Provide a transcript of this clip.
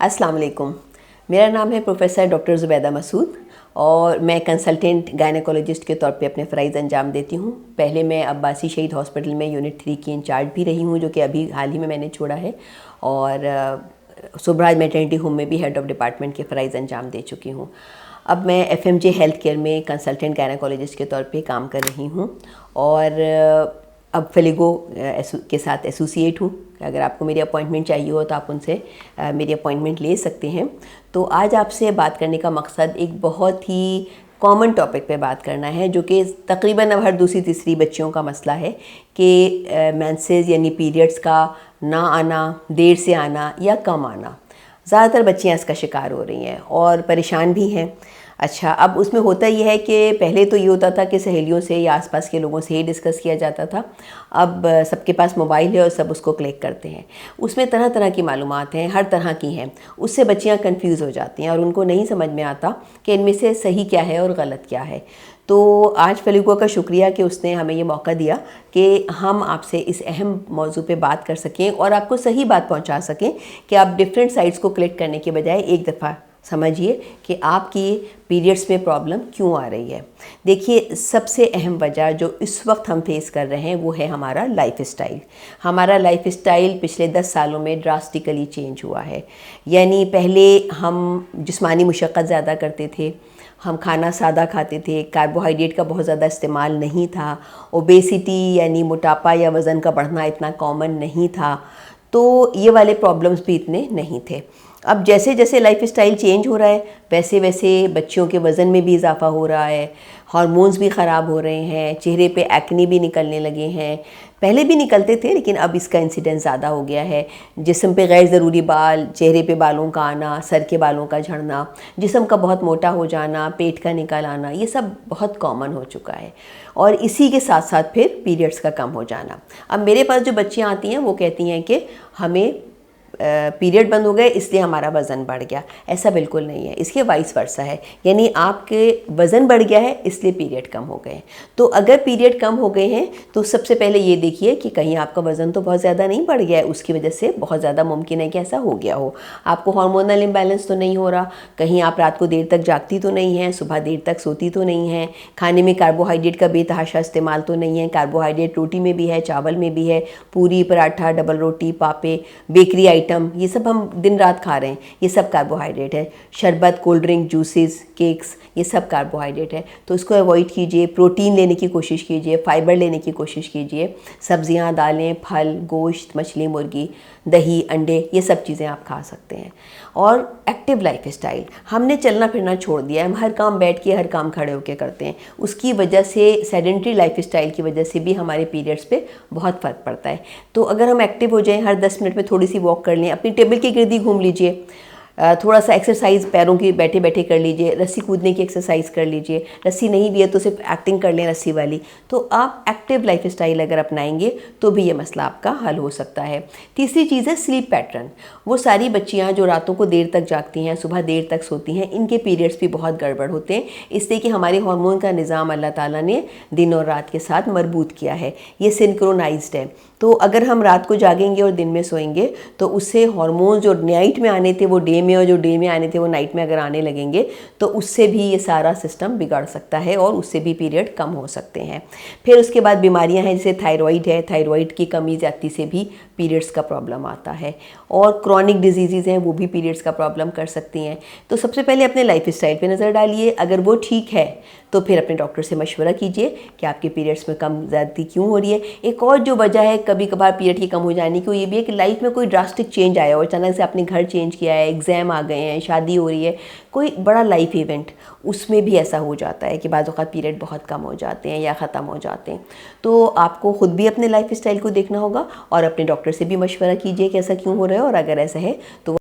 अस्सलाम वालेकुम। मेरा नाम है प्रोफेसर डॉक्टर ज़ुबैदा मसूद और मैं कंसल्टेंट गायनेकोलॉजिस्ट के तौर पे अपने फ़राइज़ अंजाम देती हूँ। पहले मैं अब्बासी शहीद हॉस्पिटल में यूनिट 3 की इंचार्ज भी रही हूँ, जो कि अभी हाल ही में मैंने छोड़ा है, और सुबराज मैटरनिटी होम में भी हेड ऑफ़ डिपार्टमेंट के फ़राइज़ अंजाम दे चुकी हूँ। अब मैं FMJ हेल्थ केयर में कंसल्टेंट गायनेकोलॉजिस्ट के तौर पे काम कर रही हूँ और अब फेलिगो के साथ एसोसिएट हूँ। अगर आपको मेरी अपॉइंटमेंट चाहिए हो तो आप उनसे मेरी अपॉइंटमेंट ले सकते हैं। तो आज आपसे बात करने का मकसद एक बहुत ही कॉमन टॉपिक पे बात करना है, जो कि तकरीबन अब हर दूसरी तीसरी बच्चियों का मसला है कि मेंसेस यानी पीरियड्स का ना आना, देर से आना या कम आना। ज़्यादातर बच्चियाँ इसका शिकार हो रही हैं और परेशान भी हैं। अच्छा, अब उसमें होता यह है कि पहले तो ये होता था कि सहेलियों से या आसपास के लोगों से ही डिस्कस किया जाता था। अब सबके पास मोबाइल है और सब उसको क्लिक करते हैं। उसमें तरह तरह की मालूमात हैं, हर तरह की हैं। उससे बच्चियाँ कंफ्यूज हो जाती हैं और उनको नहीं समझ में आता कि इनमें से सही क्या है और गलत क्या है। तो आज फेलिगो का शुक्रिया कि उसने हमें ये मौका दिया कि हम आपसे इस अहम मौजू पे बात कर सकें और आपको सही बात पहुंचा सकें कि आप डिफरेंट साइट्स को क्लिक करने के बजाय एक दफ़ा समझिए कि आपकी पीरियड्स में प्रॉब्लम क्यों आ रही है। देखिए, सबसे अहम वजह जो इस वक्त हम फेस कर रहे हैं वो है हमारा लाइफस्टाइल। हमारा लाइफस्टाइल पिछले 10 सालों में ड्रास्टिकली चेंज हुआ है। यानी पहले हम जिस्मानी मुशक्क़त ज़्यादा करते थे, हम खाना सादा खाते थे, कार्बोहाइड्रेट का बहुत ज़्यादा इस्तेमाल नहीं था, ओबेसिटी यानी मोटापा या वज़न का बढ़ना इतना कॉमन नहीं था, तो ये वाले प्रॉब्लम्स भी इतने नहीं थे। अब जैसे जैसे लाइफस्टाइल चेंज हो रहा है वैसे वैसे बच्चियों के वज़न में भी इजाफ़ा हो रहा है, हार्मोन्स भी ख़राब हो रहे हैं, चेहरे पे एक्ने भी निकलने लगे हैं। पहले भी निकलते थे लेकिन अब इसका इंसिडेंस ज़्यादा हो गया है। जिस्म पे गैर ज़रूरी बाल, चेहरे पे बालों का आना, सर के बालों का झड़ना, जिस्म का बहुत मोटा हो जाना, पेट का निकल आना, ये सब बहुत कॉमन हो चुका है। और इसी के साथ साथ फिर पीरियड्स का कम हो जाना। अब मेरे पास जो बच्चियाँ आती हैं वो कहती हैं कि हमें पीरियड बंद हो गए इसलिए हमारा वज़न बढ़ गया। ऐसा बिल्कुल नहीं है, इसके वाइस वर्सा है। यानी आपके वज़न बढ़ गया है इसलिए पीरियड कम हो गए। तो अगर पीरियड कम हो गए हैं तो सबसे पहले ये देखिए कि कहीं आपका वज़न तो बहुत ज़्यादा नहीं बढ़ गया है, उसकी वजह से बहुत ज़्यादा मुमकिन है कि ऐसा हो गया हो। आपको हार्मोनल इम्बैलेंस तो नहीं हो रहा, कहीं आप रात को देर तक जागती तो नहीं हैं, सुबह देर तक सोती तो नहीं हैं, खाने में कार्बोहाइड्रेट का बेतहाशा इस्तेमाल तो नहीं है। कार्बोहाइड्रेट रोटी में भी है, चावल में भी है, पूरी, पराठा, डबल रोटी, पापे, बेकरी आइटम, ये सब हम दिन रात खा रहे हैं, ये सब कार्बोहाइड्रेट है। शरबत, कोल्ड ड्रिंक, जूसेस, केक्स, ये सब कार्बोहाइड्रेट है। तो इसको अवॉइड कीजिए, प्रोटीन लेने की कोशिश कीजिए, फाइबर लेने की कोशिश कीजिए। सब्जियां, दालें, फल, गोश्त, मछली, मुर्गी, दही, अंडे, ये सब चीज़ें आप खा सकते हैं। और एक्टिव लाइफस्टाइल, हमने चलना फिरना छोड़ दिया है, हम हर काम बैठ के, हर काम खड़े होकर करते हैं। उसकी वजह से, सेडेंट्री लाइफस्टाइल की वजह से भी हमारे पीरियड्स पे बहुत फ़र्क पड़ता है। तो अगर हम एक्टिव हो जाएं, हर 10 मिनट में थोड़ी सी वॉक कर लें, अपनी टेबल के गिर्द ही घूम लीजिए, थोड़ा सा एक्सरसाइज पैरों की बैठे बैठे कर लीजिए, रस्सी कूदने की एक्सरसाइज कर लीजिए, रस्सी नहीं भी है तो सिर्फ एक्टिंग कर लें रस्सी वाली। तो आप एक्टिव लाइफस्टाइल अगर अपनाएंगे तो भी ये मसला आपका हल हो सकता है। तीसरी चीज़ है स्लीप पैटर्न। वो सारी बच्चियाँ जो रातों को देर तक जागती हैं, सुबह देर तक सोती हैं, इनके पीरियड्स भी बहुत गड़बड़ होते हैं, इसलिए कि हमारे हार्मोन का निज़ाम अल्लाह ताला ने दिन और रात के साथ मरबूत किया है, ये सिंक्रोनाइज्ड है। तो अगर हम रात को जागेंगे और दिन में सोएंगे तो उससे हार्मोन जो नाइट में आने थे वो डे में, और जो डे में आने थे वो नाइट में अगर आने लगेंगे तो उससे भी ये सारा सिस्टम बिगड़ सकता है और उससे भी पीरियड कम हो सकते हैं। फिर उसके बाद बीमारियां हैं, जैसे थायराइड है, थायराइड की कमी ज़्यादती से भी पीरियड्स का प्रॉब्लम आता है, और क्रॉनिक डिजीज़ हैं वो भी पीरियड्स का प्रॉब्लम कर सकती हैं। तो सबसे पहले अपने लाइफस्टाइल पे नज़र डालिए, अगर वो ठीक है तो फिर अपने डॉक्टर से मशवरा कीजिए कि आपके पीरियड्स में कम ज़्यादती क्यों हो रही है। एक और जो वजह है कभी कभार पीरियड की कम हो जाने की, वो ये भी है कि लाइफ में कोई ड्रास्टिक चेंज आया हो, अचानक से आपने घर चेंज किया है, एग्ज़ाम आ गए हैं, शादी हो रही है, कोई बड़ा लाइफ इवेंट, उसमें भी ऐसा हो जाता है कि बाज़ औक़ात पीरियड बहुत कम हो जाते हैं या ख़त्म हो जाते हैं। तो आपको ख़ुद भी अपने लाइफस्टाइल को देखना होगा और अपने डॉक्टर से भी मशवरा कीजिए कि ऐसा क्यों हो रहा है, और अगर ऐसा है तो